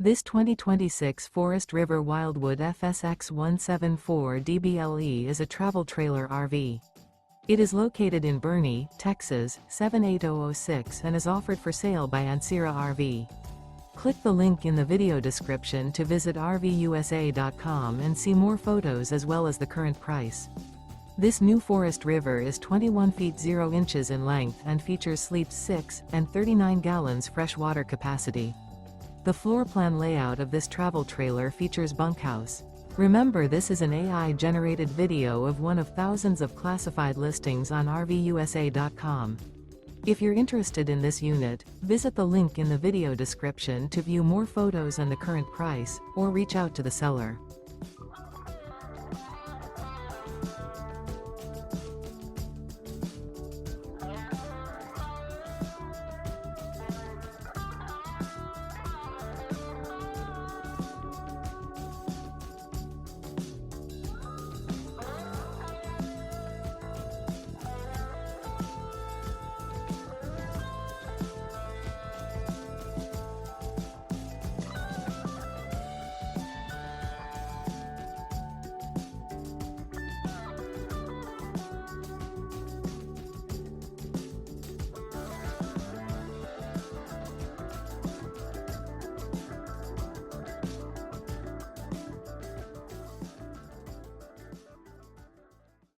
This 2026 Forest River Wildwood FSX 174 DBLE is a travel trailer RV. It is located in Boerne, Texas, 78006 and is offered for sale by Ancira RV. Click the link in the video description to visit RVUSA.com and see more photos as well as the current price. This new Forest River is 21 feet 0 inches in length and features sleeps 6 and 39 gallons fresh water capacity. The floor plan layout of this travel trailer features bunkhouse. Remember, this is an AI-generated video of one of thousands of classified listings on RVUSA.com. If you're interested in this unit, visit the link in the video description to view more photos and the current price, or reach out to the seller.